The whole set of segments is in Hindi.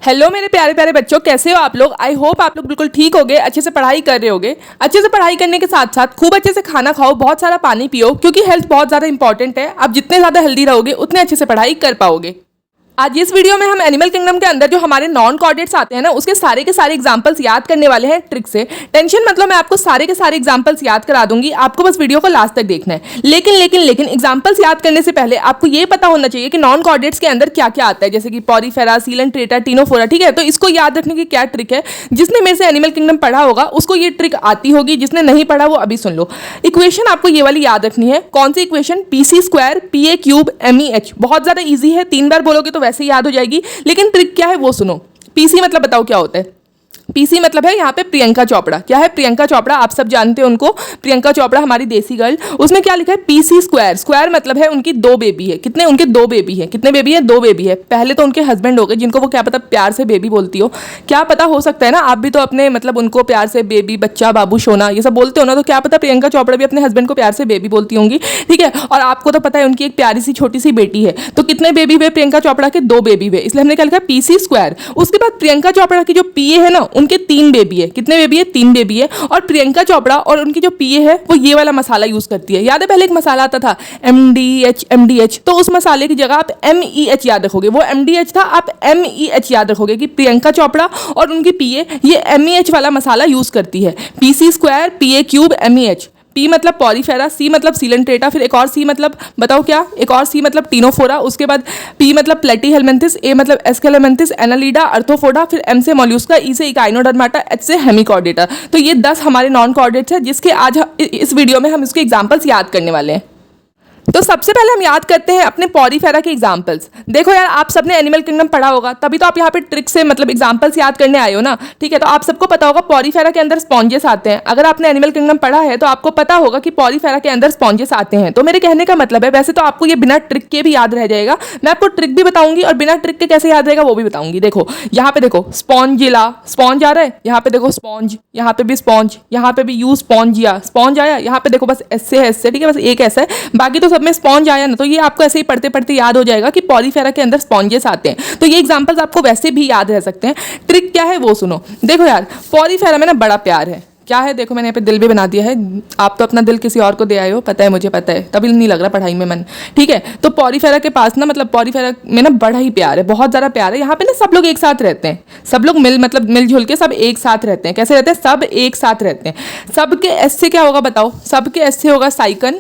हेलो मेरे प्यारे प्यारे बच्चों, कैसे हो आप लोग। आई होप आप लोग बिल्कुल ठीक होगे, अच्छे से पढ़ाई कर रहे होगे। अच्छे से पढ़ाई करने के साथ साथ खूब अच्छे से खाना खाओ, बहुत सारा पानी पियो, क्योंकि हेल्थ बहुत ज़्यादा इंपॉर्टेंट है। आप जितने ज़्यादा हेल्दी रहोगे उतने अच्छे से पढ़ाई कर पाओगे। आज इस वीडियो में हम एनिमल किंगडम के अंदर जो हमारे नॉन कोऑर्डिनेट्स आते हैं ना, उसके सारे के सारे एग्जांपल्स याद करने वाले हैं ट्रिक से। टेंशन मतलब मैं आपको सारे के सारे एग्जांपल्स याद करा दूंगी, आपको बस वीडियो को लास्ट तक देखना है। लेकिन एग्जांपल्स याद करने से पहले आपको ये पता होना चाहिए कि नॉन कोऑर्डिनेट्स के अंदर क्या क्या आता है, जैसे कि पॉरीफेरा, सीलेंट्रेटा, टीनोफोरा। ठीक है, तो इसको याद रखने की क्या ट्रिक है। जिसने मेरे से एनिमल किंगडम पढ़ा होगा उसको ये ट्रिक आती होगी, जिसने नहीं पढ़ा वो अभी सुन लो। इक्वेशन आपको ये वाली याद रखनी है। कौन सी equation? PC square PA cube MEH। बहुत ज्यादा ईजी है, 3 बार बोलोगे तो वैसे ही याद हो जाएगी। लेकिन ट्रिक क्या है वो सुनो। PC मतलब बताओ क्या होता है। PC मतलब है यहाँ पे प्रियंका चोपड़ा। क्या है? प्रियंका चोपड़ा, आप सब जानते हो उनको, प्रियंका चोपड़ा हमारी देसी गर्ल। उसमें क्या लिखा है? PC square. स्क्वायर मतलब है उनकी 2 बेबी है। कितने? उनके 2 बेबी है। कितने बेबी है? 2 बेबी है। पहले तो उनके हस्बैंड हो गए, जिनको वो क्या पता प्यार से बेबी बोलती हो। क्या पता, हो सकता है ना आप भी तो अपने मतलब उनको प्यार से बेबी, बच्चा, बाबू, सोना ये सब बोलते हो ना, तो क्या पता प्रियंका चोपड़ा भी अपने हस्बैंड को प्यार से बेबी बोलती होंगी। ठीक है, और आपको तो पता है उनकी एक प्यारी सी छोटी सी बेटी है। तो कितने बेबी हुए प्रियंका चोपड़ा के? 2 बेबी हुए, इसलिए हमने क्या लिखा? PC square. उसके बाद प्रियंका चोपड़ा की जो PA है ना, उनके 3 बेबी है। कितने बेबी है? 3 बेबी है। और प्रियंका चोपड़ा और उनकी जो PA है वो ये वाला मसाला यूज करती है। याद है पहले एक मसाला आता था MDH, तो उस मसाले की जगह आप MEH याद रखोगे। वो MDH था, आप MEH याद रखोगे कि प्रियंका चोपड़ा और उनकी PA ये MEH वाला मसाला यूज करती है। PC square PA cube MEH। P मतलब पॉरीफेरा, C मतलब सीलेंट्रेटा, फिर एक और C मतलब बताओ क्या? एक और C मतलब टीनोफोरा। उसके बाद P मतलब प्लेटीहेलमिंथिस, A मतलब एस्केलेमेंथिस, एनालिडा, अर्थोफोडा, फिर M से मॉल्यूस्का, E से इकाइनोडर्माटा, H से हेमिकॉर्डेटा। तो ये 10 हमारे नॉन कोऑर्डिनेट्स हैं, जिसके आज इस वीडियो में हम इसके एग्जाम्पल्स याद करने वाले हैं। तो सबसे पहले हम याद करते हैं अपने पॉरीफेरा के एग्जाम्पल्स। देखो यार, आप सबने एनिमल किंगडम पढ़ा होगा, तभी तो आप यहाँ पे ट्रिक से मतलब एग्जाम्पल्स याद करने आए हो ना। ठीक है, तो आप सबको पता होगा पॉरीफेरा के अंदर स्पॉन्जेस आते हैं। अगर आपने एनिमल किंगडम पढ़ा है तो आपको पता होगा कि पॉरीफेरा के अंदर स्पॉन्जेस आते हैं। तो मेरे कहने का मतलब है, वैसे तो आपको ये बिना ट्रिक के भी याद रह जाएगा। मैं आपको ट्रिक भी बताऊंगी और बिना ट्रिक के कैसे याद रहेगा वो भी बताऊंगी। देखो यहाँ पे देखो स्पॉन्जिला, स्पॉन्ज आ रहा है। यहाँ पे देखो स्पॉन्ज, यहाँ पे भी स्पॉन्ज, यहाँ पे भी यू स्पॉन्जिया, स्पॉन्ज आया। यहाँ पे देखो बस ऐसे है, ऐसे। ठीक है, बस एक ऐसा है, बाकी तो सब में स्पॉन्ज आया ना। तो ये आपको ऐसे ही पढ़ते पढ़ते याद हो जाएगा कि पॉरीफेरा के अंदर स्पॉन्जेस आते हैं। तो ये एग्जांपल्स आपको वैसे भी याद रह सकते हैं। ट्रिक क्या है वो सुनो। देखो यार, पॉरीफेरा में ना बड़ा प्यार है। क्या है? देखो मैंने यहाँ पे दिल भी बना दिया है। आप तो अपना दिल किसी और को दे आए हो, पता है, मुझे पता है, तभी नहीं लग रहा पढ़ाई में मन। ठीक है, तो पॉरीफेरा के पास ना मतलब पॉरीफेरा में ना बड़ा ही प्यार है, बहुत ज़्यादा प्यार है। यहाँ पे ना सब लोग एक साथ रहते हैं। सब लोग मिलजुल के सब एक साथ रहते हैं। कैसे रहते हैं? सब एक साथ रहते हैं। सबके एस से क्या होगा बताओ? सबके एस से होगा साइकन।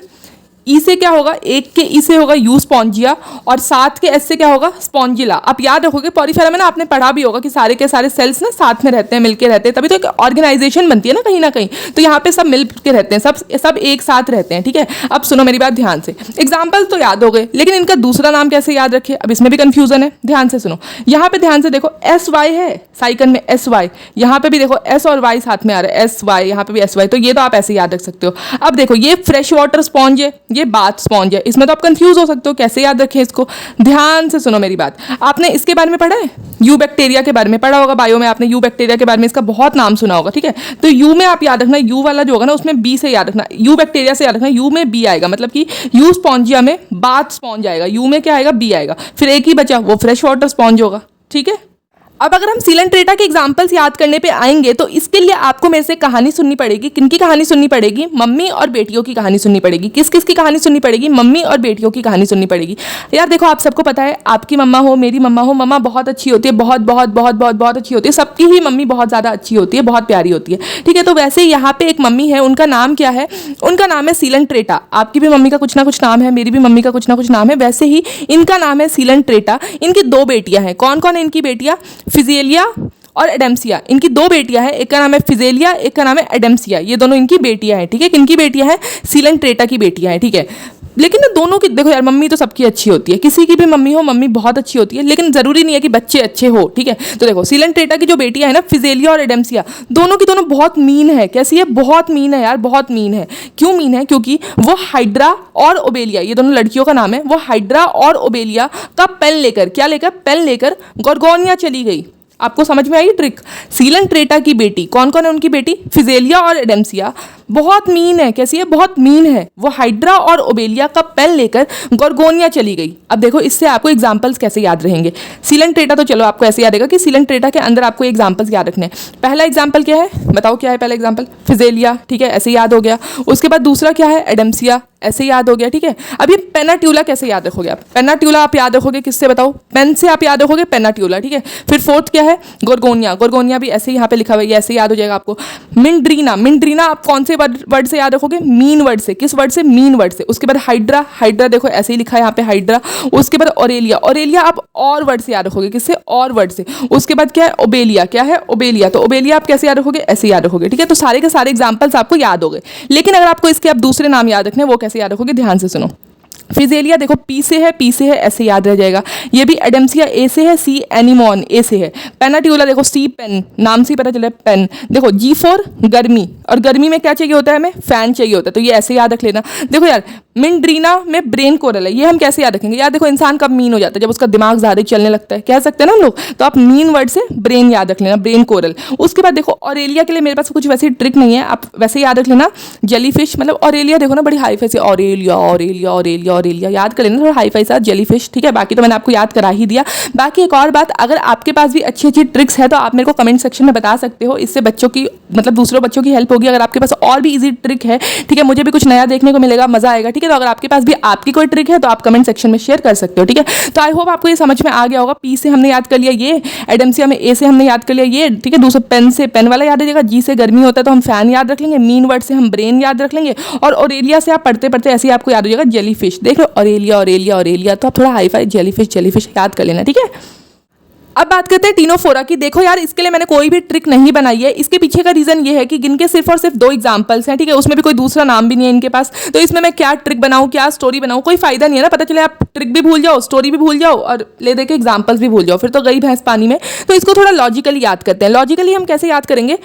ई से क्या होगा? एक के ई से होगा यू स्पॉन्जिया, और 7 के एस से क्या होगा? स्पॉन्जिला। आप याद रखोगे पॉरीफेरा में ना आपने पढ़ा भी होगा कि सारे के सारे सेल्स ना साथ में रहते हैं, मिलके रहते हैं, तभी तो एक ऑर्गेनाइजेशन बनती है ना कहीं। तो यहाँ पे सब मिल के रहते हैं, सब एक साथ रहते हैं। ठीक है, अब सुनो मेरी बात ध्यान से। एग्जाम्पल तो याद हो गए, लेकिन इनका दूसरा नाम कैसे याद रखे, अब इसमें भी कंफ्यूजन है। ध्यान से सुनो, यहाँ पे ध्यान से देखो SY है साइकन में, SY। यहाँ पे भी देखो S और Y साथ में आ रहा है, SY, यहाँ पे भी SY। तो ये तो आप ऐसे याद रख सकते हो। अब देखो ये फ्रेश वाटर स्पॉन्ज है, ये बाथ स्पॉन्ज है। इसमें तो आप कंफ्यूज हो सकते हो कैसे याद रखें इसको। ध्यान से सुनो मेरी बात। आपने इसके बारे में पढ़ा है? यू बैक्टीरिया के बारे में पढ़ा होगा, बायो में आपने यू बैक्टीरिया के बारे में इसका बहुत नाम सुना होगा। ठीक है, तो यू में आप याद रखना, यू वाला जो होगा ना उसमें B से याद रखना। यू बैक्टीरिया से याद रखना, यू में B आएगा, मतलब कि यू स्पॉन्जिया में बाथ स्पॉन्ज आएगा, यू में क्या आएगा? B आएगा। फिर एक ही बचा, वो फ्रेश वाटर स्पॉन्ज होगा। ठीक है, अब अगर हम सीलेंट्रेटा के एग्जाम्पल्स याद करने पे आएंगे तो इसके लिए आपको मेरे से कहानी सुननी पड़ेगी। किनकी कहानी सुननी पड़ेगी? मम्मी और बेटियों की कहानी सुननी पड़ेगी। किस किस की कहानी सुननी पड़ेगी? मम्मी और बेटियों की कहानी सुननी पड़ेगी। यार देखो, आप सबको पता है, आपकी मम्मा हो, मेरी मम्मा हो, मम्मा बहुत अच्छी होती है, बहुत बहुत बहुत बहुत बहुत अच्छी होती है। सबकी ही मम्मी बहुत ज़्यादा अच्छी होती है, बहुत प्यारी होती है। ठीक है, तो वैसे यहाँ पे एक मम्मी है, उनका नाम क्या है? उनका नाम है सीलेंट्रेटा। आपकी भी मम्मी का कुछ ना कुछ नाम है, मेरी भी मम्मी का कुछ ना कुछ नाम है, वैसे ही इनका नाम है सीलेंट्रेटा। इनकी 2 बेटियां हैं। कौन कौन है इनकी बेटियां? फिजेलिया और एडेम्सिया। इनकी 2 बेटियां हैं, एक का नाम है फिजेलिया, एक का नाम है एडेम्सिया। ये दोनों इनकी बेटियां हैं। ठीक है, किनकी बेटियां हैं? सीलेंट्रेटा की बेटियां हैं। ठीक है, लेकिन ना दोनों की देखो यार, मम्मी तो सबकी अच्छी होती है, किसी की भी मम्मी हो, मम्मी बहुत अच्छी होती है, लेकिन जरूरी नहीं है कि बच्चे अच्छे हो। ठीक है, तो देखो सीलेंट्रेटा की जो बेटियां है ना, फिजेलिया और एडेम्सिया, दोनों की दोनों बहुत मीन है। कैसी है? बहुत मीन है यार, बहुत मीन है। क्यों मीन है? क्योंकि वो हाइड्रा और ओबेलिया, ये दोनों लड़कियों का नाम है, वो हाइड्रा और ओबेलिया का पेन लेकर, क्या लेकर? पेन लेकर गोर्गोनिया चली गई। आपको समझ में आई ट्रिक? सीलन-ट्रेटा की बेटी, कौन कौन है उनकी बेटी? फिजेलिया और एडेम्सिया। बहुत मीन है। कैसी है? बहुत मीन है। वो हाइड्रा और ओबेलिया का पेन लेकर गोर्गोनिया चली गई। अब देखो इससे आपको एग्जाम्पल्स कैसे याद रहेंगे। सीलन-ट्रेटा तो चलो आपको ऐसे याद रहेगा कि सीलन-ट्रेटा के अंदर आपको एग्जाम्पल्स याद रखने हैं। पहला एग्जाम्पल क्या है? बताओ क्या है पहला एग्जाम्पल? फिजेलिया, ठीक है, ऐसे याद हो गया। उसके बाद दूसरा क्या है? एडेम्सिया, ऐसे याद हो गया, ठीक है। अब ये पेनाट्यूला कैसे याद रखोगे आप? पेनाट्यूला आप याद रखोगे किससे? बताओ। पेन से आप याद रखोगे पेनाट्यूला, ठीक है। फिर फोर्थ क्या है? गोर्गोनिया। गोर्गोनिया भी ऐसे यहाँ पे लिखा हुआ है, ऐसे याद हो जाएगा आपको। मिंड्रीना, मिंड्रीना आप कौन से वर्ड से याद रखोगे? मीन वर्ड से। किस वर्ड से? मीन वर्ड से। उसके बाद हाइड्रा, हाइड्रा देखो ऐसे ही लिखा है यहाँ पे हाइड्रा। उसके बाद ओरेलिया, ओरेलिया आप और वर्ड से याद रखोगे। किससे? और वर्ड से। उसके बाद क्या है? ओबेलिया, क्या है? ओबेलिया। तो ओबेलिया आप कैसे याद रखोगे? ऐसे याद रखोगे, ठीक है। तो सारे के सारे एग्जाम्पल्स आपको याद हो गए। लेकिन अगर आपको इसके आप दूसरे नाम याद रखने, वो कैसे याद रखोगे? ध्यान से सुनो। फिजेलिया देखो पी से है, पी से है, ऐसे याद रह जाएगा। ये भी एडेम्सिया ए से है, सी एनिमोन ए से है। पेनाट्यूला देखो सी पेन, नाम से ही पता चला पेन। देखो जी फॉर गर्मी, और गर्मी में क्या चाहिए होता है? हमें फैन चाहिए होता है, तो ये ऐसे याद रख लेना। देखो यार मिंड्रीना में ब्रेन कोरल है, ये हम कैसे याद रखेंगे? यार देखो इंसान कब मीन हो जाता है? जब उसका दिमाग ज़्यादा चलने लगता है, कह सकते हैं ना हम लोग। तो आप मीन वर्ड से ब्रेन याद रख लेना, ब्रेन कोरल। उसके बाद देखो ऑरेलिया के लिए मेरे पास कुछ वैसी ट्रिक नहीं है, आप वैसे याद रख लेना। जेलीफिश, मतलब ऑरेलिया देखो ना बड़ी हाई फाई से, ऑरेलिया ऑरेलिया ऑरेलिया ऑरेलिया याद कर लेना, थोड़ा हाई फाई सा जेलीफिश, ठीक है। बाकी तो मैंने आपको याद करा ही दिया। बाकी एक और बात, अगर आपके पास भी अच्छी अच्छी ट्रिक्स है तो आप मेरे को कमेंट सेक्शन में बता सकते हो। इससे बच्चों की, मतलब दूसरों बच्चों की हेल्प होगी। अगर आपके पास और भी इजी ट्रिक है, ठीक है, मुझे भी कुछ नया देखने को मिलेगा, मजा आएगा, ठीक है। तो अगर आपके पास भी आपकी कोई ट्रिक है तो आप कमेंट सेक्शन में शेयर कर सकते हो, ठीक है। तो आई होप आपको ये समझ में आ गया होगा। पी से हमने याद कर लिया ये, एडेम्सिया में ए से हमने याद कर लिया ये, ठीक है। दूसरा पेन से पेन वाला याद रखिएगा। जी से गर्मी होता है तो हम फैन याद रख लेंगे। मीन वर्ड से हम ब्रेन याद रख लेंगे। और ऑरेलिया से आप पढ़ते पढ़ते ऐसे ही आपको याद हो जाएगा जेलीफिश। देख लो ऑरेलिया ऑरेलिया ऑरेलिया, तो आप थोड़ा हाई फाई जेलीफिश जेलीफिश याद कर लेना, ठीक है। अब बात करते हैं टीनोफोरा की। देखो यार इसके लिए मैंने कोई भी ट्रिक नहीं बनाई है। इसके पीछे का रीजन ये है कि गिनके सिर्फ और सिर्फ 2 एग्जांपल्स हैं, ठीक है। उसमें भी कोई दूसरा नाम भी नहीं है इनके पास, तो इसमें मैं क्या ट्रिक बनाऊं, क्या स्टोरी बनाऊं, कोई फायदा नहीं है ना। पता चले आप ट्रिक भी भूल जाओ, स्टोरी भी भूल जाओ और ले दे के एग्जाम्पल्स भी भूल जाओ, फिर तो गई भैंस पानी में। तो इसको थोड़ा लॉजिकली याद करते हैं। लॉजिकली हम कैसे याद करेंगे?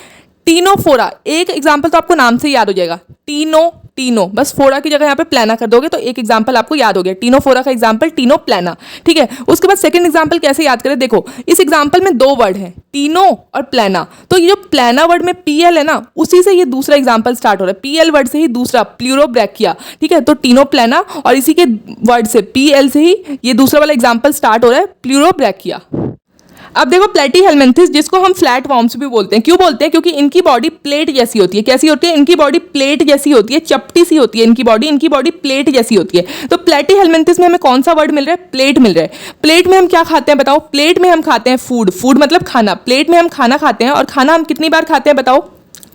टीनोफोरा, एक एग्जाम्पल तो आपको नाम से याद हो जाएगा, टीनो टीनो, बस फोरा की जगह यहाँ पे प्लाना कर दोगे तो एक एग्जाम्पल आपको याद हो गया। टीनोफोरा का एग्जाम्पल टीनो प्लाना, ठीक है। उसके बाद सेकंड एग्जाम्पल कैसे याद करें? देखो इस एग्जाम्पल में 2 वर्ड हैं, टीनो और प्लाना। तो ये जो प्लाना वर्ड में पीएल है ना, उसी से ये दूसरा एग्जाम्पल स्टार्ट हो रहा है। पीएल वर्ड से ही दूसरा प्लूरोब्रैकिया, ठीक है। तो टीनो प्लाना और इसी के वर्ड से पीएल से ही ये दूसरा वाला एग्जाम्पल स्टार्ट हो रहा है, प्लूरोब्रैकिया। अब देखो प्लेटीहेल्मिन्थिस, जिसको हम फ्लैट वॉर्म्स भी बोलते हैं। क्यों बोलते हैं? क्योंकि इनकी बॉडी प्लेट जैसी होती है। कैसी होती है? इनकी बॉडी प्लेट जैसी होती है, चपटी सी होती है इनकी बॉडी प्लेट जैसी होती है। तो प्लेटीहेल्मिन्थिस में हमें कौन सा वर्ड मिल रहा है? प्लेट मिल रहा है। प्लेट में हम क्या खाते हैं बताओ? प्लेट में हम खाते हैं फूड, फूड मतलब खाना। प्लेट में हम खाना खाते हैं, और खाना हम कितनी बार खाते हैं बताओ?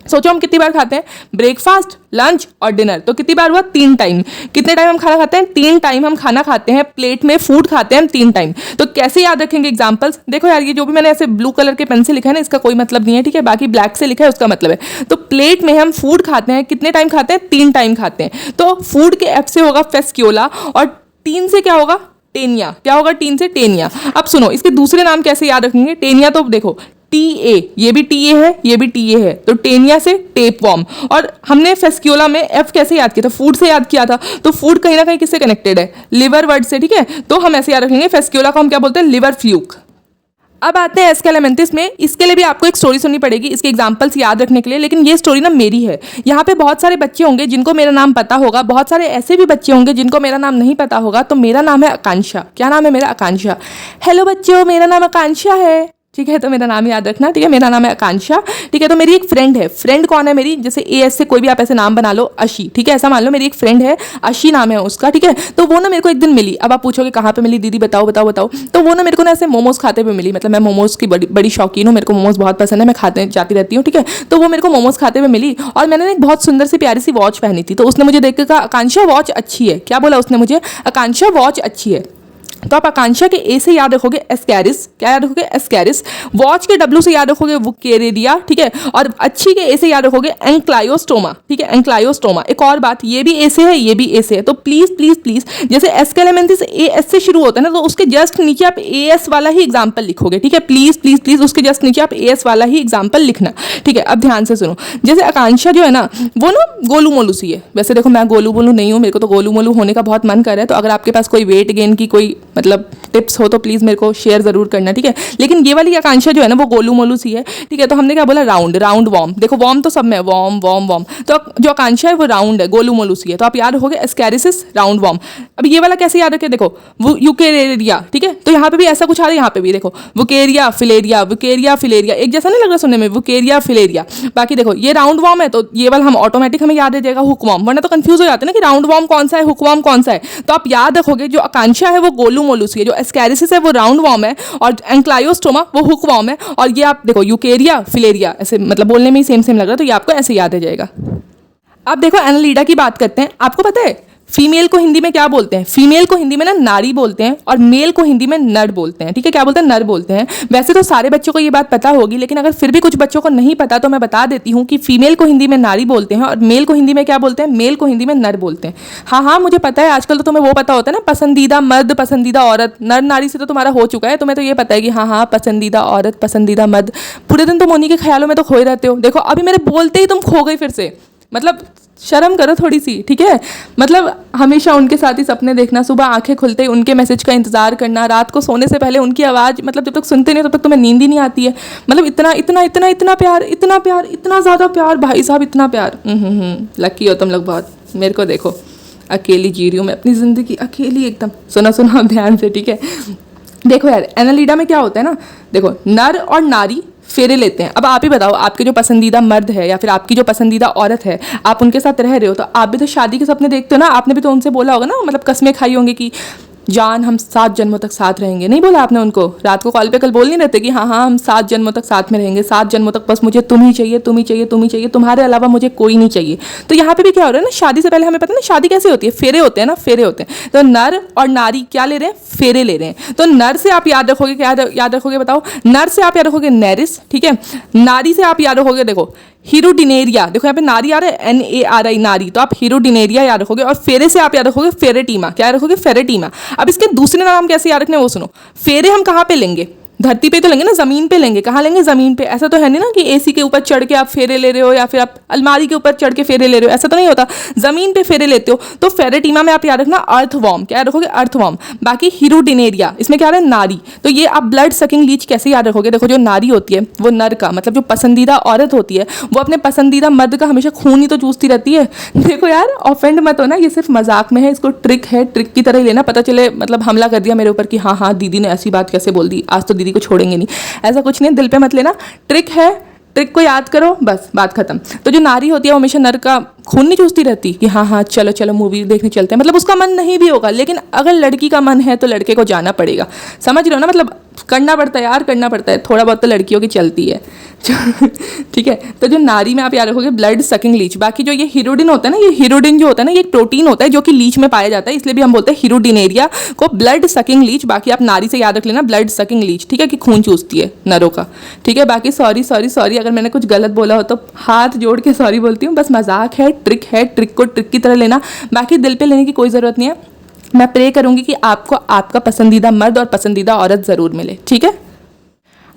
सोचो हम कितनी बार खाते हैं? ब्रेकफास्ट, लंच और डिनर। तो कितनी बार हुआ? 3 टाइम। कितने टाइम हम खाना खाते हैं? 3 टाइम हम खाना खाते हैं। प्लेट में फूड खाते हैं हम 3 टाइम। तो कैसे याद रखेंगे एग्जांपल्स? देखो यार ये जो भी मैंने ऐसे ब्लू कलर के पेन से लिखा है ना, इसका कोई मतलब नहीं है, ठीक है। बाकी ब्लैक से लिखा है उसका मतलब है। तो प्लेट में हम फूड खाते हैं, कितने टाइम खाते हैं? 3 टाइम खाते हैं। तो फूड के एफ से होगा फेस्क्यूला, और टीन से क्या होगा? टेनिया। क्या होगा? टीन से टेनिया। अब सुनो इसके दूसरे नाम कैसे याद रखेंगे? टेनिया तो देखो टीए, ये भी टीए है, ये भी टीए है, तो टेनिया से टेपवॉर्म। और हमने फेस्क्यूला में एफ कैसे याद किया था? फूड से याद किया था। तो फूड कहीं ना कहीं किससे कनेक्टेड है? लिवर वर्ड से, ठीक है। तो हम ऐसे याद रखेंगे, फेस्क्यूला को हम क्या बोलते हैं? Liver fluke. अब आते हैं एस्केलेमेंथिस में। इसके लिए भी आपको एक स्टोरी सुननी पड़ेगी इसके एग्जांपल्स याद रखने के लिए, लेकिन ये स्टोरी ना मेरी है। यहाँ पे बहुत सारे बच्चे होंगे जिनको मेरा नाम पता होगा, बहुत सारे ऐसे भी बच्चे होंगे जिनको मेरा नाम नहीं पता होगा। तो मेरा नाम है आकांक्षा। क्या नाम है मेरा? आकांक्षा। हेलो बच्चों, मेरा नाम आकांक्षा है, ठीक है। तो मेरा नाम याद रखना, ठीक है। मेरा नाम है आकांक्षा, ठीक है। तो मेरी एक फ्रेंड है। फ्रेंड कौन है मेरी? जैसे एएस से कोई भी आप ऐसे नाम बना लो, अशी, ठीक है। ऐसा मान लो मेरी एक फ्रेंड है, अशी नाम है उसका, ठीक है। तो वो ना मेरे को एक दिन मिली। अब आप पूछोगे कहाँ पे मिली दीदी, बताओ बताओ बताओ। तो वो ना मेरे को ना ऐसे मोमोज खाते हुए मिली। मतलब मैं मोमोज की बड़ी शौकीन हूँ, मेरे को मोमोज बहुत पसंद है, मैं खाते जाती रहती हूँ, ठीक है। तो वो मेरे को मोमोज खाते हुए मिली, और मैंने एक बहुत सुंदर सी प्यारी सी वॉच पहनी थी। तो उसने मुझे देख के कहा आकांक्षा वॉच अच्छी है। क्या बोला उसने मुझे? आकांक्षा वॉच अच्छी है। तो आप आकांक्षा के ए से याद रखोगे एस्कैरिस। क्या याद रखोगे? एस्कैरिस। वॉच के डब्ल्यू से याद रखोगे वुकेरेरिया, ठीक है। और अच्छी के ए से याद रखोगे एंक्लायोस्टोमा, ठीक है। एंक्लायोस्टोमा। एक और बात, ये भी ए से है, ये भी ए से है। तो प्लीज प्लीज प्लीज, जैसे एस्केलेमेंथिस ए एस से शुरू होता है ना, तो उसके जस्ट नीचे आप ए एस वाला ही एग्जाम्पल लिखोगे, ठीक है। प्लीज प्लीज प्लीज उसके जस्ट नीचे आप ए एस वाला ही एग्जाम्पल लिखना, ठीक है। अब ध्यान से सुनो। जैसे आकांक्षा जो है ना, वो ना गोलू मोलू सी है। वैसे देखो मैं गोलू मोलू नहीं हूँ, मेरे को तो गोलू मोलू होने का बहुत मन कर रहा है। तो अगर आपके पास कोई वेट गेन की कोई मतलब टिप्स हो तो प्लीज़ मेरे को शेयर ज़रूर करना, ठीक है। लेकिन ये वाली आकांक्षा जो है ना वो गोलू मोलू सी है, ठीक है। तो हमने क्या बोला, राउंड राउंड वॉर्म, देखो वॉर्म तो सब में वॉर्म वॉर्म वॉर्म, तो जो आकांक्षा है वो राउंड है, गोलू मोलू सी है, तो आप याद रखोगे एस्कैरिसिस राउंड वॉर्म। अब ये वाला कैसे याद रखे, देखो वो यूकेरिया, ठीक है। तो यहाँ पे भी ऐसा कुछ आ रहा है, यहाँ पे भी देखो वुकेरिया फिलेरिया, वुकेरिया फिलेरिया, एक जैसा नहीं लग रहा सुनने में, वुकेरिया फिलेरिया। बाकी देखो ये राउंड वॉर्म है, तो ये वाला हम ऑटोमेटिक हमें याद रह जाएगा हुकवॉर्म, वरना तो कंफ्यूज हो जाते हैं ना कि राउंड वॉर्म कौन सा है, हुकवॉर्म कौन सा है। तो आप याद रखोगे जो आकांक्षा है वो गोलू मोलू सी है, जो एस्कैरिसिस है वो राउंड वॉर्म है, और एंक्लायोस्टोमा वो हुकवॉर्म है। और ये आप देखो यूकेरिया फिलेरिया, ऐसे मतलब बोलने में ही सेम सेम लग रहा है, तो ये आपको ऐसे याद रह जाएगा। अब देखो एनालिडा की बात करते हैं। आपको पता है फीमेल को हिंदी में क्या बोलते हैं? फीमेल को हिंदी में ना नारी बोलते हैं, और मेल को हिंदी में नर बोलते हैं, ठीक है। क्या बोलते हैं? नर बोलते हैं। वैसे तो सारे बच्चों को ये बात पता होगी, लेकिन अगर फिर भी कुछ बच्चों को नहीं पता तो मैं बता देती हूँ कि फीमेल को हिंदी में नारी बोलते हैं, और मेल को हिंदी में क्या बोलते हैं? मेल को हिंदी में नर बोलते हैं। हाँ हाँ, मुझे पता है, आजकल तो तुम्हें वो पता होता है ना, पसंदीदा मर्द पसंदीदा औरत, नर नारी से तो तुम्हारा हो चुका है, तुम्हें तो ये पता है कि हाँ हाँ पसंदीदा औरत पसंदीदा मर्द। पूरे दिन तुम उन्हीं के ख्यालों में तो खोए रहते हो। देखो अभी मेरे बोलते ही तुम खो गई फिर से, मतलब शर्म करो थोड़ी सी, ठीक है। मतलब हमेशा उनके साथ ही सपने देखना, सुबह आंखें खुलते ही उनके मैसेज का इंतजार करना, रात को सोने से पहले उनकी आवाज़, मतलब जब तक सुनते नहीं तब तक तुम्हें नींद ही नहीं आती है। मतलब इतना इतना इतना इतना प्यार, इतना प्यार, इतना ज़्यादा प्यार, भाई साहब इतना प्यार। लकी हो तुम लोग बहुत। मेरे को देखो, अकेली जी रही हूँ मैं अपनी ज़िंदगी, अकेली एकदम। सुना सुना ध्यान से, ठीक है। देखो यार एनालिडा में क्या होता है ना, देखो नर और नारी फेरे लेते हैं। अब आप ही बताओ, आपके जो पसंदीदा मर्द है या फिर आपकी जो पसंदीदा औरत है, आप उनके साथ रह रहे हो, तो आप भी तो शादी के सपने देखते हो ना। आपने भी तो उनसे बोला होगा ना, मतलब कस्में खाई होंगी कि जान हम 7 जन्मों तक साथ रहेंगे। नहीं बोला आपने उनको? रात को कॉल पे कल बोल नहीं रहते कि हाँ हाँ हम 7 जन्मों तक साथ में रहेंगे, 7 जन्मों तक बस मुझे तुम ही चाहिए, तुम ही चाहिए, तुम ही चाहिए, तुम्हारे अलावा मुझे कोई नहीं चाहिए। तो यहाँ पे भी क्या हो रहा है ना, शादी से पहले हमें पता है ना शादी कैसे होती है, फेरे होते हैं ना, फेरे होते हैं। तो नर और नारी क्या ले रहे हैं? फेरे ले रहे हैं। तो नर से आप याद रखोगे, क्या याद रखोगे बताओ? नर से आप याद रखोगे नेरिस, ठीक है। नारी से आप याद रखोगे, देखो हीरोडिनेरिया, देखो यहाँ पे नारी आ रहा है, NARI नारी, तो आप हीरोडिनेरिया याद रखोगे। और फेरे से आप याद रखोगे फेरेटीमा, क्या रखोगे? फेरेटीमा। अब इसके दूसरे नाम कैसे याद रखने वो सुनो। फेरे हम कहाँ पे लेंगे? धरती पे तो लेंगे ना, जमीन पे लेंगे। कहाँ लेंगे? जमीन पे। ऐसा तो है नहीं ना कि AC के ऊपर चढ़ के आप फेरे ले रहे हो, या फिर आप अलमारी के ऊपर चढ़ के फेरे ले रहे हो, ऐसा तो नहीं होता। जमीन पे फेरे लेते हो। तो फेरेटीमा में आप याद रखना अर्थवॉर्म, क्या रखोगे? अर्थवॉर्म। बाकी हीरोडिनेरिया, इसमें क्या है? नारी। तो ये आप ब्लड सकिंग लीच कैसे याद रखोगे? देखो जो नारी होती है वो नर का, मतलब जो पसंदीदा औरत होती है वो अपने पसंदीदा मर्द का हमेशा खून ही तो चूसती रहती है। देखो यार ऑफेंड मत हो ना, ये सिर्फ मजाक में है, इसको ट्रिक है, ट्रिक की तरह ही लेना। पता चले मतलब हमला कर दिया मेरे ऊपर कि हाँ हाँ दीदी ने ऐसी बात कैसे बोल दी, आज तो दीदी को छोड़ेंगे नहीं। ऐसा कुछ नहीं, दिल पे मत लेना, ट्रिक है, ट्रिक को याद करो, बस बात खत्म। तो जो नारी होती है वो हमेशा नर का खून नहीं चूसती रहती कि हाँ हाँ चलो चलो मूवी देखने चलते हैं। मतलब उसका मन नहीं भी होगा, लेकिन अगर लड़की का मन है तो लड़के को जाना पड़ेगा। समझ रहे हो ना? मतलब करना पड़ता है यार, करना पड़ता है, थोड़ा बहुत तो लड़कियों की चलती है। ठीक है। तो जो नारी में आप याद रखोगे ब्लड सकिंग लीच। बाकी जो ये हीरोडिन होता है ना, ये हीरोडिन जो होता है ना, ये एक प्रोटीन होता है जो कि लीच में पाया जाता है, इसलिए भी हम बोलते हैं हीरोडिनेरिया को ब्लड सकिंग लीच। बाकी आप नारी से याद रख लेना ब्लड सकिंग लीच, ठीक है, कि खून चूसती है नरों का, ठीक है। बाकी सॉरी सॉरी सॉरी अगर मैंने कुछ गलत बोला हो तो हाथ जोड़ के सॉरी बोलती हूँ, बस मजाक है, ट्रिक है, ट्रिक को ट्रिक की तरह लेना, बाकी दिल पे लेने की कोई ज़रूरत नहीं है। मैं प्रे करूंगी कि आपको आपका पसंदीदा मर्द और पसंदीदा औरत ज़रूर मिले, ठीक है।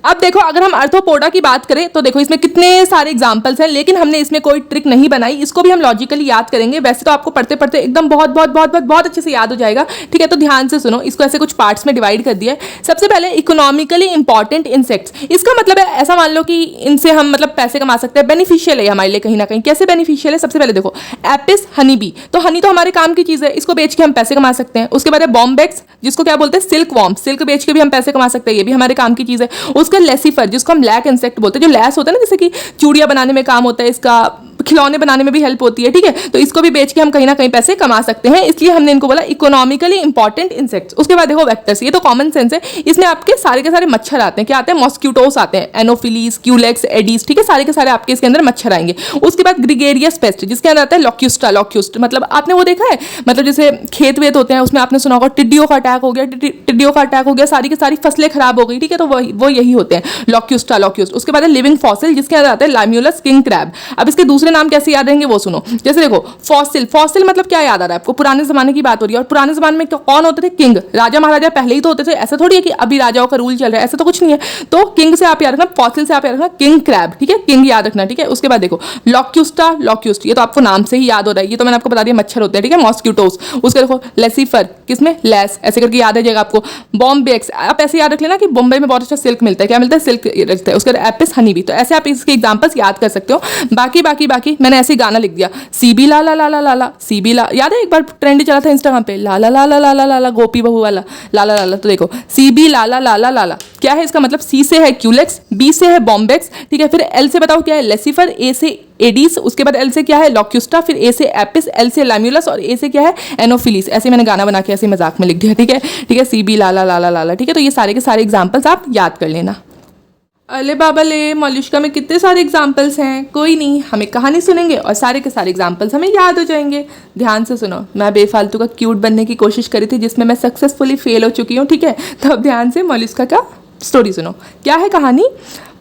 अब देखो अगर हम अर्थोपोडा की बात करें तो देखो इसमें कितने सारे एग्जाम्पल्स हैं, लेकिन हमने इसमें कोई ट्रिक नहीं बनाई, इसको भी हम लॉजिकली याद करेंगे। वैसे तो आपको पढ़ते पढ़ते एकदम बहुत बहुत बहुत बहुत बहुत अच्छे से याद हो जाएगा, ठीक है। तो ध्यान से सुनो, इसको ऐसे कुछ पार्ट्स में डिवाइड कर दिया है। सबसे पहले इकोनॉमिकली इंपॉर्टेंट इंसेक्ट्स, इसका मतलब है ऐसा मान लो कि इनसे हम मतलब पैसे कमा सकते हैं, बेनिफिशियल है हमारे लिए कहीं ना कहीं। कैसे बेनिफिशियल है? सबसे पहले देखो एपिस हनी बी, तो हनी तो हमारे काम की चीज़ है, इसको बेच के हम पैसे कमा सकते हैं। उसके बाद है बॉम्बेक्स, जिसको क्या बोलते हैं? सिल्क वॉर्म, सिल्क बेच के भी हम पैसे कमा सकते हैं, ये भी हमारे काम की चीज़ है। उसका लेसिफर, जिसको हम ब्लैक इंसेक्ट बोलते हैं, जो लैस होता है ना, जैसे कि चूड़ियां बनाने में काम होता है, इसका खिलौने बनाने में भी हेल्प होती है, ठीक है। तो इसको भी बेच के हम कहीं ना कहीं पैसे कमा सकते हैं, इसलिए हमने इनको बोला इकोनॉमिकली इंपॉर्टेंट इंसेक्ट्स। उसके बाद देखो वेक्टर्स, ये तो कॉमन सेंस है, इसमें आपके सारे के सारे मच्छर आते हैं। क्या आते हैं? मॉस्क्यूटोस आते हैं, एनोफिलीज, क्यूलेक्स, एडीज, ठीक है, सारे के सारे आपके इसके अंदर मच्छर आएंगे। उसके बाद ग्रिगेरियस पेस्ट, जिसके अंदर आता है लॉक्यूस्टा, लॉक्यूस्ट मतलब आपने वो देखा है, मतलब जैसे खेत वेत होते हैं उसमें आपने सुना होगा टिड्डियों का अटैक हो गया, टिड्डियों का अटैक हो गया, सारी की सारी फसलें खराब हो गई, ठीक है, तो वो यही होते हैं लॉक्यूस्टा, लॉक्यूस्ट। उसके बाद है लिविंग फॉसिल, जिसके अंदर आता है लाइम्यूलस किंग क्रैब। अब इसके दूसरे नाम कैसे याद रहेंगे वो सुनो। जैसे देखो फॉसिल, फॉसिल मतलब क्या याद आ रहा है आपको? पुराने जमाने की बात हो रही है। और पुराने जमाने में कौन होते थे? किंग, राजा महाराजा पहले ही तो होते थे। ऐसा थोड़ी है कि अभी राजाओं का रूल चल रहा है, ऐसा तो कुछ नहीं है। तो किंग से आप याद रखना, फॉसिल से आप याद रखना किंग क्रैब, ठीक है, किंग याद रखना, ठीक है। उसके बाद देखो लॉक्यूस्टा, लॉक्यूस्ट, ये तो आपको नाम से ही याद हो रहा है, ये तो मैंने आपको बता दिया मच्छर होते हैं, ठीक है, मॉस्किटोस। उसके देखो लेसिफर, किसमें? लेस, ऐसे करके याद है जाएगा आपको। बॉम्बेक्स, आप ऐसे याद रख लेना कि बॉम्बे में बहुत अच्छा सिल्क मिलता है। क्या मिलता है? सिल्क मिलता है। उसके बाद एपिस हनी भी। तो ऐसे आप इसके एग्जांपल्स याद कर सकते हो। बाकी बाकी बाकी मैंने ऐसे गाना लिख दिया, सीबी ला ला ला ला ला ला, सीबी ला, याद है एक बार ट्रेंड चला था इंस्टाग्राम पे, ला ला ला ला ला ला ला, गोपी बहू वाला ला ला ला ला। तो देखो सीबी ला ला ला ला ला ला, क्या है इसका मतलब? सी से है क्यूलेक्स, बी से है बॉम्बेक्स, ठीक है, फिर एल से बताओ क्या है? लेसिफर, ए से एडीस, उसके बाद एल से क्या है? लॉक्यूस्टा, फिर ए से एपिस, एल से लैम्यूलस और ए से क्या है? एनोफिलीस। ऐसे मैंने गाना बना के ऐसे मजाक में लिख दिया, ठीक है, ठीक है, सीबी ला ला ला ला ला ला, ठीक है। तो ये सारे के सारे एग्जाम्पल्स आप याद कर लेना। अले बाबा ले, मॉलिश्का में कितने सारे एग्जाम्पल्स हैं। कोई नहीं, हमें कहानी सुनेंगे और सारे के सारे एग्जाम्पल्स हमें याद हो जाएंगे। ध्यान से सुनो, मैं बेफालतू का क्यूट बनने की कोशिश करी थी जिसमें मैं सक्सेसफुली फेल हो चुकी हूँ, ठीक है। तो अब ध्यान से मॉलिश्का का स्टोरी सुनो। क्या है कहानी?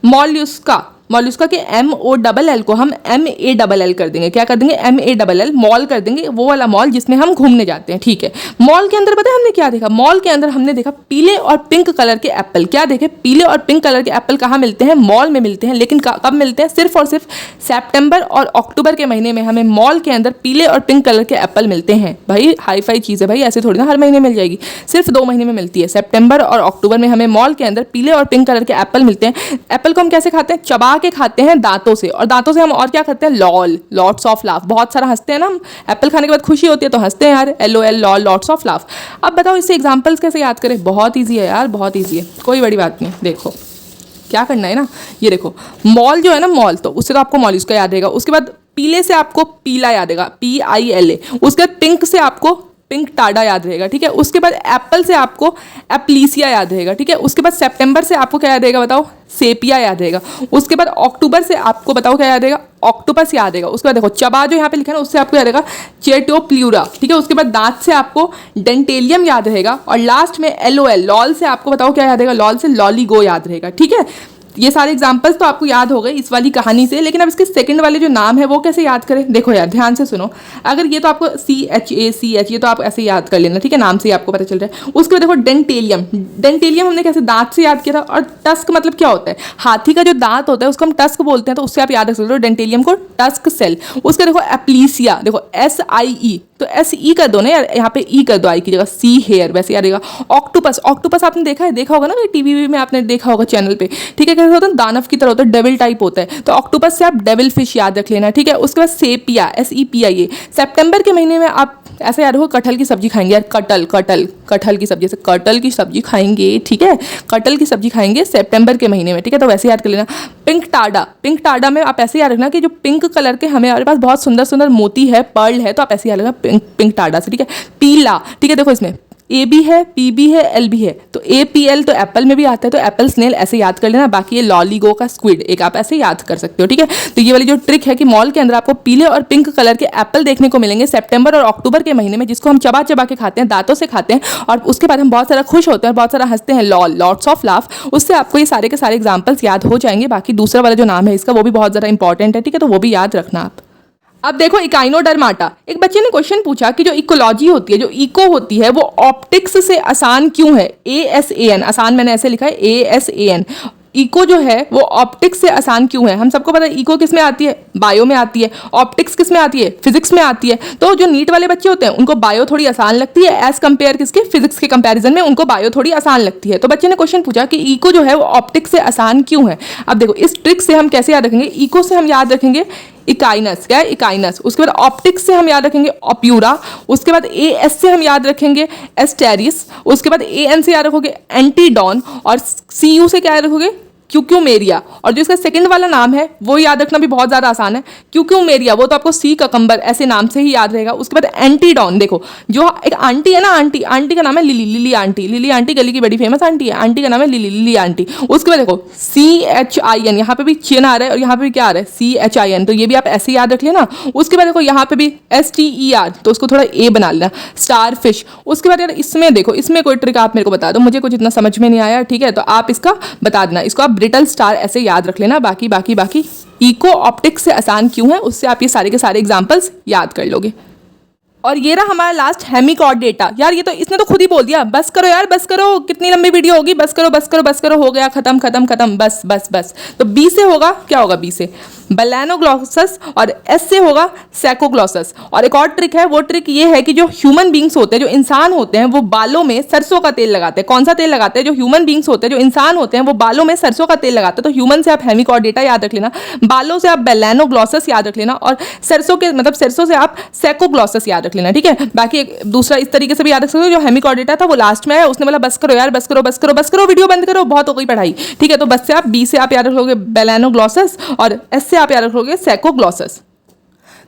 मॉल्यूस्का, मॉल्यूस्का के MOLL को हम MALL कर देंगे। क्या कर देंगे? MALL, मॉल कर देंगे, वो वाला मॉल जिसमें हम घूमने जाते हैं, ठीक है। मॉल के अंदर पता है हमने क्या देखा? मॉल के अंदर हमने देखा पीले और पिंक कलर के एप्पल। क्या देखे? पीले और पिंक कलर के एप्पल कहाँ मिलते हैं? मॉल में मिलते हैं। लेकिन कब मिलते हैं? सिर्फ और सिर्फ सितंबर और अक्टूबर के महीने में हमें मॉल के अंदर पीले और पिंक कलर के एप्पल मिलते हैं। भाई हाई फाई चीज़ है भाई, ऐसे थोड़ी ना हर महीने मिल जाएगी, सिर्फ 2 महीने में मिलती है। सितंबर और अक्टूबर में हमें मॉल के अंदर पीले और पिंक कलर के एप्पल मिलते हैं। एप्पल को हम कैसे खाते हैं? चबा के खाते हैं दांतों से, और दांतों से हम और क्या करते हैं? लॉल, लॉट्स ऑफ लाफ, बहुत सारा हंसते हैं ना हम। एप्पल खाने के बाद खुशी होती है तो हंसते हैं यार, LOL, lol, lots of laugh. अब बताओ इससे एग्जांपल्स कैसे याद करें? बहुत ईजी है यार, बहुत ईजी है, कोई बड़ी बात नहीं। देखो क्या करना है ना, ये देखो मॉल जो है ना, मॉल, तो उससे तो आपको मॉल उसका याद रहेगा। उसके बाद पीले से आपको पीला याद रहेगा, PILA। उसके बाद पिंक से आपको पिंक टाडा याद रहेगा, ठीक है। उसके बाद एप्पल से आपको एप्लीसिया याद रहेगा, ठीक है। उसके बाद सितंबर से आपको क्या याद रहेगा बताओ? सेपिया याद रहेगा। उसके बाद अक्टूबर से आपको बताओ क्या याद रहेगा? ऑक्टोपस याद रहेगा। उसके बाद देखो चबा जो यहाँ पे लिखा है ना, उससे आपको याद रहेगा चेटोप्ल्यूरा, ठीक है। उसके बाद दांत से आपको डेंटेलियम याद रहेगा। और लास्ट में LOL, लॉल से आपको बताओ क्या याद रहेगा? लॉल से लॉलीगो याद रहेगा, ठीक है। ये सारे एग्जाम्पल्स तो आपको याद हो गए इस वाली कहानी से, लेकिन अब इसके सेकंड वाले जो नाम है वो कैसे याद करें? देखो यार ध्यान से सुनो। अगर ये तो आपको CHA ये तो आप ऐसे याद कर लेना, ठीक है, नाम से ही आपको पता चल रहा है। उसके बाद देखो डेंटेलियम, डेंटेलियम हमने कैसे? दांत से याद किया था। और टस्क मतलब क्या होता है? हाथी का जो दांत होता है उसको हम टस्क बोलते हैं, तो उससे आप याद रख सकते हो डेंटेलियम को, टस्क सेल। उसके देखो एप्लीसिया, देखो SIE, तो SE कर दो ना यार, यहाँ पे E कर दो, आई की जगह C हेयर, वैसे याद रहेगा। ऑक्टोपस, ऑक्टोपस आपने देखा है, देखा होगा ना टीवी में आपने देखा होगा चैनल पे, ठीक है। कैसे होता है? दानव की तरह होता है, डेविल टाइप होता है। तो ऑक्टोपस से आप डेविल फिश याद रख लेना, ठीक है। उसके बाद सेपिया, SEPIA। सितंबर के महीने में आप ऐसे याद हो कटहल की सब्जी खाएंगे यार, कटहल की सब्जी, जैसे कटहल की सब्जी खाएंगे, ठीक है, कटहल की सब्जी खाएंगे सितंबर के महीने में, ठीक है। तो वैसे याद कर लेना। पिंक टाडा में आप ऐसे याद रखना कि जो पिंक कलर के हमारे पास बहुत सुंदर सुंदर मोती है, पर्ल है, तो आप ऐसे याद रखना पिंक टाडा से, ठीक है। पीला, ठीक है, देखो इसमें AB है, PB है, LB है, तो APL तो एप्पल में भी आता है, तो एप्पल स्नेल ऐसे याद कर लेना। बाकी ये लॉलीगो का स्क्विड एक आप ऐसे याद कर सकते हो, ठीक है। तो ये वाली जो ट्रिक है कि मॉल के अंदर आपको पीले और पिंक कलर के एप्पल देखने को मिलेंगे सितंबर और अक्टूबर के महीने में, जिसको हम चबा चबा के खाते हैं, दांतों से खाते हैं, और उसके बाद हम बहुत सारा खुश होते हैं और बहुत सारा हंसते हैं, लॉल, लॉट्स ऑफ लाफ। उससे आपको ये सारे के सारे एग्जाम्पल्स याद हो जाएंगे। बाकी दूसरा वाला जो नाम है इसका वो भी बहुत ज़्यादा इंपॉर्टेंट है, ठीक है, तो वो भी याद रखना आप। अब देखो इकाइनोडर्माटा, एक बच्चे ने क्वेश्चन पूछा कि जो इकोलॉजी होती है, जो इको होती है, वो ऑप्टिक्स से आसान क्यों है? ASAN, आसान मैंने ऐसे लिखा है ASAN। इको जो है वो ऑप्टिक्स से आसान क्यों है? हम सबको पता है इको किस में आती है? बायो में आती है। ऑप्टिक्स किस में आती है? फिजिक्स में आती है। तो जो नीट वाले बच्चे होते हैं उनको बायो थोड़ी आसान लगती है एज कंपेयर किसके? फिजिक्स के कंपैरिजन में उनको बायो थोड़ी आसान लगती है। तो बच्चे ने क्वेश्चन पूछा कि इको जो है वो ऑप्टिक्स से आसान क्यों है? अब देखो इस ट्रिक से हम कैसे याद रखेंगे? इको से हम याद रखेंगे इकाइनस, क्या है? इकाइनस। उसके बाद ऑप्टिक्स से हम याद रखेंगे ऑप्यूरा। उसके बाद AS से हम याद रखेंगे एस्टेरिस। उसके बाद AN से याद रखोगे एंटीडॉन। और CU से क्या याद रखोगे? क्यूक्यूमेरिया। और जो इसका सेकंड वाला नाम है वो याद रखना भी बहुत ज़्यादा आसान है, क्यूक्यूमेरिया, वो तो आपको सी ककम्बर ऐसे नाम से ही याद रहेगा। उसके बाद एंटीडॉन, देखो जो एक आंटी है ना, आंटी का नाम है लिली आंटी गली की बड़ी फेमस आंटी है, आंटी का नाम है लिली आंटी। उसके बाद देखो CHIN, यहाँ पे भी चिन आ रहा है और यहाँ पे भी क्या आ रहा है? CHIN, तो ये भी आप ऐसे याद रख लेना। उसके बाद देखो यहाँ पे भी STER, तो उसको थोड़ा A बना लेना, स्टार फिश। उसके बाद यार इसमें देखो, इसमें कोई ट्रिक आप मेरे को बता दो, मुझे कुछ इतना समझ में नहीं आया, ठीक है, तो आप इसका बता देना, इसको आप ब्रिटल स्टार ऐसे याद रख लेना। बाकी बाकी बाकी इको ऑप्टिक्स से आसान क्यों है, उससे आप ये सारे के सारे एग्जाम्पल्स याद कर लोगे। और ये रहा हमारा लास्ट हेमिकॉर्ड डेटा। यार ये तो इसने तो खुद ही बोल दिया, बस करो यार बस करो, कितनी लंबी वीडियो होगी, बस करो बस करो बस करो, हो गया खत्म खत्म खत्म, बस बस बस। तो बी से होगा, क्या होगा बी से, बेलेनोग्लॉसस, और एस से होगा सैकोग्लॉसस। और एक और ट्रिक है, वो ट्रिक ये है कि जो ह्यूमन बींग्स होते हैं, जो इंसान होते हैं, वो बालों में सरसों का तेल लगाते हैं। कौन सा तेल लगाते हैं? जो ह्यूमन बींग्स होते हैं, जो इंसान होते हैं, वो बालों में सरसों का तेल लगाते हैं। तो ह्यूमन से आप हेमिकॉर्ड डेटा याद रख लेना, बालों से आप बेलेनोग्लॉसस याद रख लेना, और सरसों के मतलब सरसों से आप सैकोग्लॉसस याद रख लेना। ठीक है, बाकी एक दूसरा इस तरीके से भी याद रख सकते हो, जो हेमिकॉर्ड डेटा था वो लास्ट में है, उसने बोला बस करो यार बस करो बस करो बस करो, वीडियो बंद करो, बहुत हो गई पढ़ाई। ठीक है, तो बस से आप बी से आप याद रखोगे बेलेनोग्लॉसस, और एस से आप याद रखोगे सैकोग्लॉसस।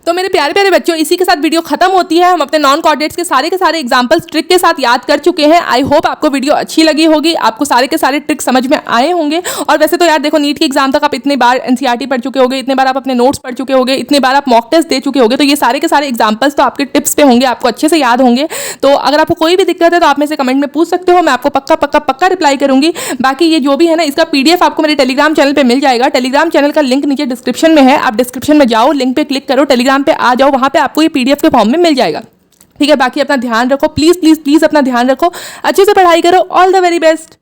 तो मेरे प्यारे प्यारे बच्चों, इसी के साथ वीडियो खत्म होती है। हम अपने नॉन कोऑर्डिनेट्स के सारे एग्जांपल्स ट्रिक के साथ याद कर चुके हैं। आई होप आपको वीडियो अच्छी लगी होगी, आपको सारे के सारे ट्रिक समझ में आए होंगे। और वैसे तो यार देखो, नीट के एग्जाम तक आप इतने बार एनसीईआरटी पढ़ चुके होगे, इतने बार आप अपने नोट्स पढ़ चुके होगे, इतने बार आप मॉक टेस्ट दे चुके होगे, तो ये सारे के सारे एग्जाम्पल्स तो आपके टिप्स पे होंगे, आपको अच्छे से याद होंगे। तो अगर आपको कोई भी दिक्कत है तो आप में से कमेंट में पूछ सकते हो, मैं आपको पक्का पक्का पक्का रिप्लाई करूंगी। बाकी ये जो भी है ना, इसका पीडीएफ आपको मेरे टेलीग्राम चैनल पर मिल जाएगा। टेलीग्राम चैनल का लिंक नीचे डिस्क्रिप्शन में है, आप डिस्क्रिप्शन में जाओ, लिंक पे क्लिक करो, टेलीग्राम पे आ जाओ, वहां पे आपको ये पीडीएफ के फॉर्म में मिल जाएगा। ठीक है, बाकी अपना ध्यान रखो, प्लीज प्लीज प्लीज अपना ध्यान रखो, अच्छे से पढ़ाई करो। All the very best.